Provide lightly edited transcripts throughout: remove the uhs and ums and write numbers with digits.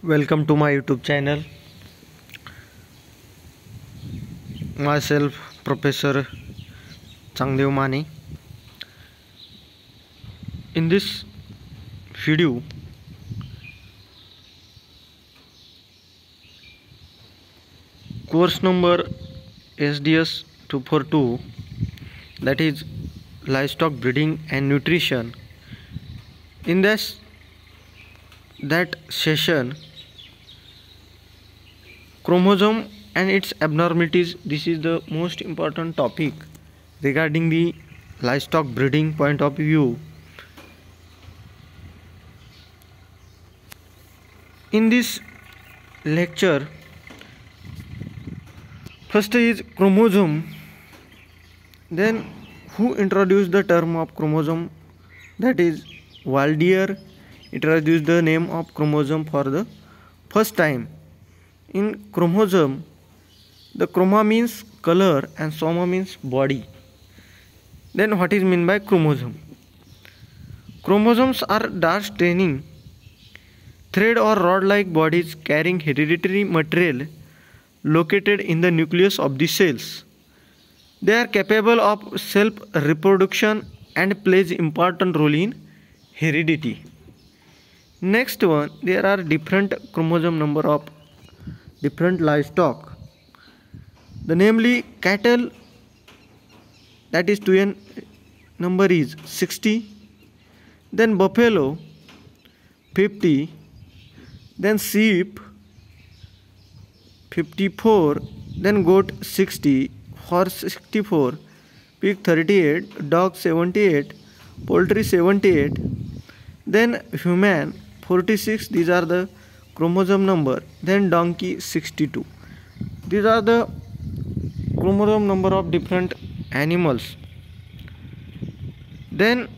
Welcome to my YouTube channel. Myself, Professor Changdev Mani. In this video, course number SDS 242, that is livestock breeding and nutrition. In that session, chromosome and its abnormalities, this is the most important topic regarding the livestock breeding point of view. In this lecture, first is chromosome. Then who introduced the term of chromosome? That is Waldier introduced the name of chromosome for the first time. In chromosome, the chroma means color and soma means body. Then what is meant by chromosome? Chromosomes are dark staining thread or rod-like bodies carrying hereditary material located in the nucleus of the cells. They are capable of self-reproduction and plays important role in heredity. Next one, there are different chromosome number of different livestock. The namely cattle, that is 2n number is 60. Then buffalo 50. Then sheep 54. Then goat 60. Horse 64. Pig 38. Dog 78. Poultry 78. Then human 46. These are the chromosome number. Then donkey 62. These are the chromosome number of different animals. Then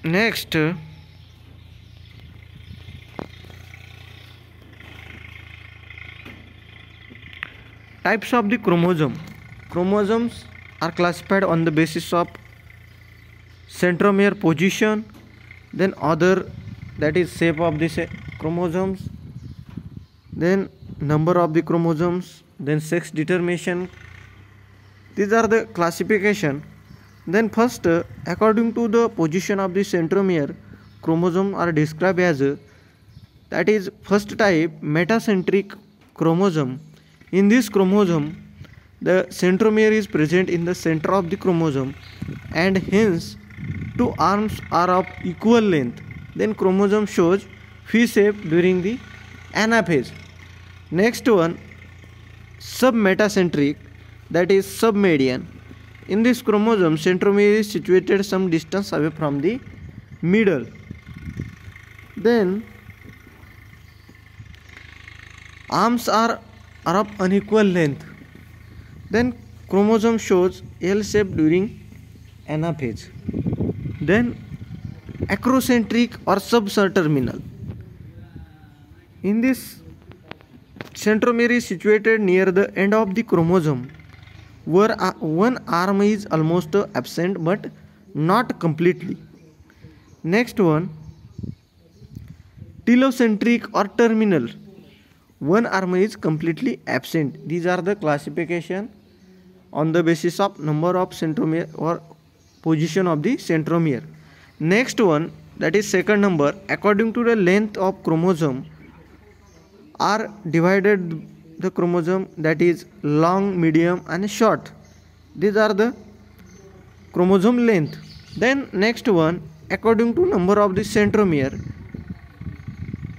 next, types of the chromosome. Chromosomes are classified on the basis of centromere position, then other, that is shape of the chromosomes, then number of the chromosomes, then sex determination. These are the classification. Then first, according to the position of the centromere, chromosome are described as that is first type metacentric chromosome. In this chromosome, the centromere is present in the center of the chromosome and hence two arms are of equal length. Then chromosome shows V shape during the anaphase. Next one, submetacentric, that is submedian. In this chromosome, centromere is situated some distance away from the middle. Then arms are of unequal length. Then chromosome shows L shape during anaphase. Then acrocentric or subterminal. In this, centromere is situated near the end of the chromosome, where one arm is almost absent but not completely. Next one, telocentric or terminal. One arm is completely absent. These are the classification on the basis of number of centromere or position of the centromere. Next one, that is second number, according to the length of chromosome are divided the chromosome, that is long, medium and short. These are the chromosome length. Then next one, according to number of the centromere,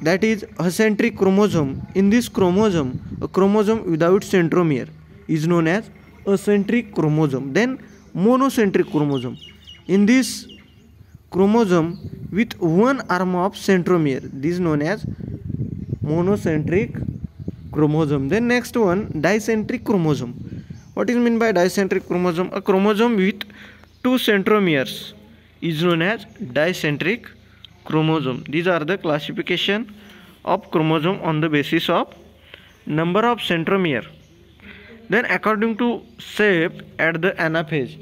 that is acentric chromosome. In this chromosome, a chromosome without centromere is known as acentric chromosome. Then monocentric chromosome. In this chromosome with one arm of centromere, this is known as monocentric chromosome. Then next one, dicentric chromosome. What is meant by dicentric chromosome? A chromosome with two centromeres is known as dicentric chromosome. These are the classification of chromosome on the basis of number of centromere. Then according to shape at the anaphase.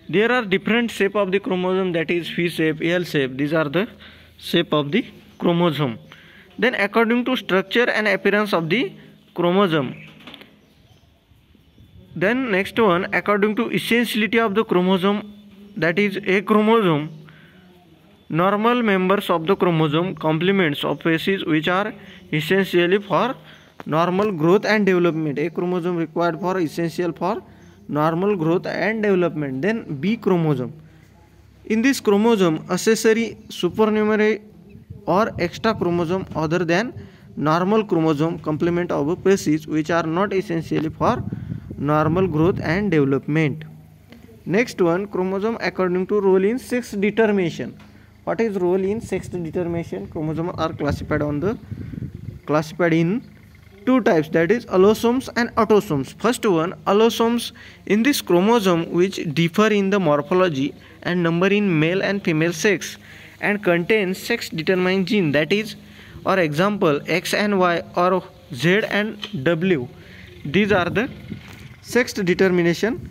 There are different shape of the chromosome, that is V shape, L shape. These are the shape of the chromosome. Then according to structure and appearance of the chromosome. Then next one, according to essentiality of the chromosome, that is a chromosome, normal members of the chromosome, complements of species which are essentially for normal growth and development. A chromosome required for essential for normal growth and development. Then B chromosome. In this chromosome, accessory, supernumerary or extra chromosome other than normal chromosome, complement of species which are not essentially for normal growth and development. Next one, chromosome according to role in sex determination. What is role in sex determination? Chromosomes are classified in two types, that is allosomes and autosomes. First one, allosomes. In this chromosome which differ in the morphology and number in male and female sex and contain sex determining gene, that is, or example, X and Y or Z and W. These are the sex determination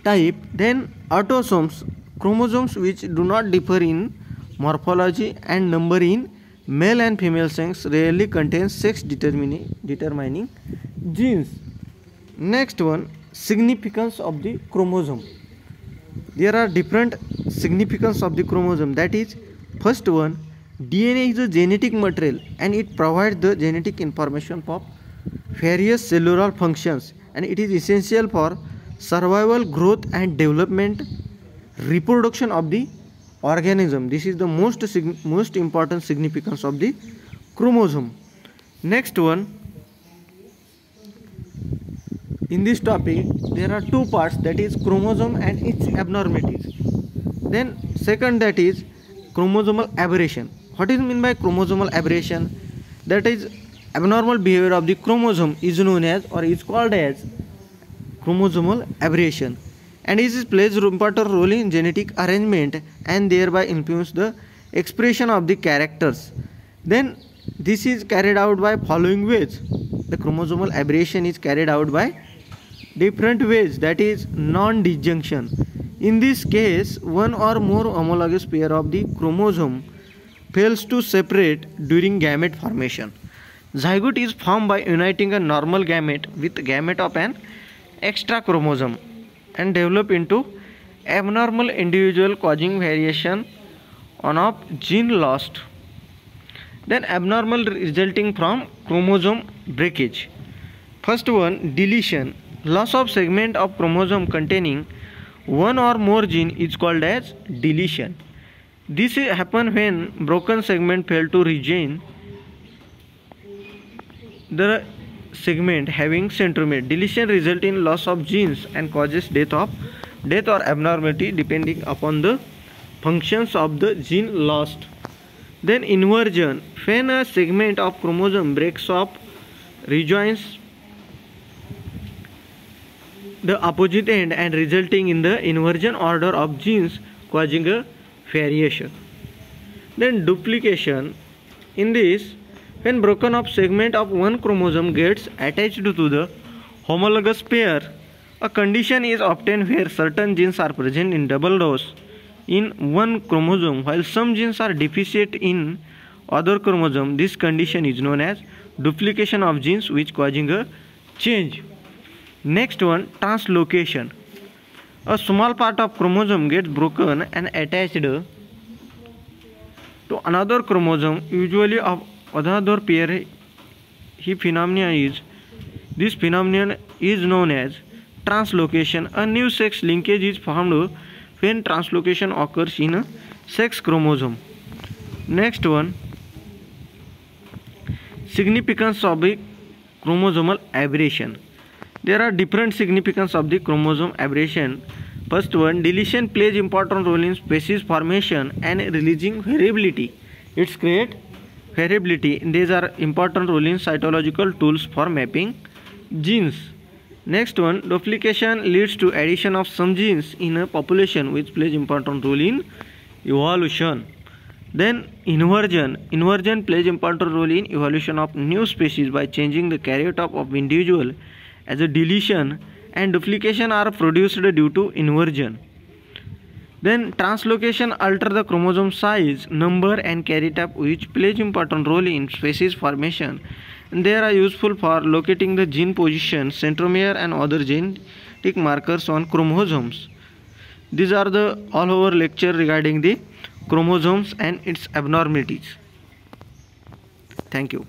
type. Then autosomes, chromosomes which do not differ in morphology and number in male and female sex, rarely contain sex determining genes. Next one, significance of the chromosome. There are different significance of the chromosome, that is, first one, DNA is a genetic material and it provides the genetic information for various cellular functions, and it is essential for survival, growth and development, reproduction of the organism. This is the most important significance of the chromosome. Next one, in this topic there are two parts, that is chromosome and its abnormalities. Then second, that is chromosomal aberration. What is meant by chromosomal aberration? That is abnormal behavior of the chromosome is known as or is called as chromosomal aberration, and it plays an important role in genetic arrangement and thereby influence the expression of the characters. Then this is carried out by following ways. The chromosomal aberration is carried out by different ways, that is non-disjunction. In this case, one or more homologous pair of the chromosome fails to separate during gamete formation. Zygote is formed by uniting a normal gamete with gamete of an extra chromosome and develop into abnormal individual, causing variation on of gene lost. Then abnormal resulting from chromosome breakage. First one, deletion. Loss of segment of chromosome containing one or more gene is called as deletion. This happens when broken segment fail to regain the segment having centromere. Deletion results in loss of genes and causes death or abnormality depending upon the functions of the gene lost. Then inversion. When a segment of chromosome breaks off, rejoins the opposite end and resulting in the inversion order of genes, causing a variation. Then duplication. In this, when broken off segment of one chromosome gets attached to the homologous pair, a condition is obtained where certain genes are present in double dose in one chromosome while some genes are deficient in other chromosome. This condition is known as duplication of genes, which causing a change. Next one, translocation. A small part of chromosome gets broken and attached to another chromosome, usually of another pair. This phenomenon is known as translocation. A new sex linkage is formed when translocation occurs in a sex chromosome. Next one, significance of a chromosomal aberration. There are different significance of the chromosome aberration. First one, deletion plays important role in species formation and releasing variability. It's create variability. These are important role in cytological tools for mapping genes. Next one, duplication leads to addition of some genes in a population, which plays important role in evolution. Then inversion. Inversion plays important role in evolution of new species by changing the karyotype of individual as a deletion and duplication are produced due to inversion. Then translocation alter the chromosome size, number and carry type, which plays important role in species formation. And they are useful for locating the gene position, centromere and other genetic markers on chromosomes. These are the all over lecture regarding the chromosomes and its abnormalities. Thank you.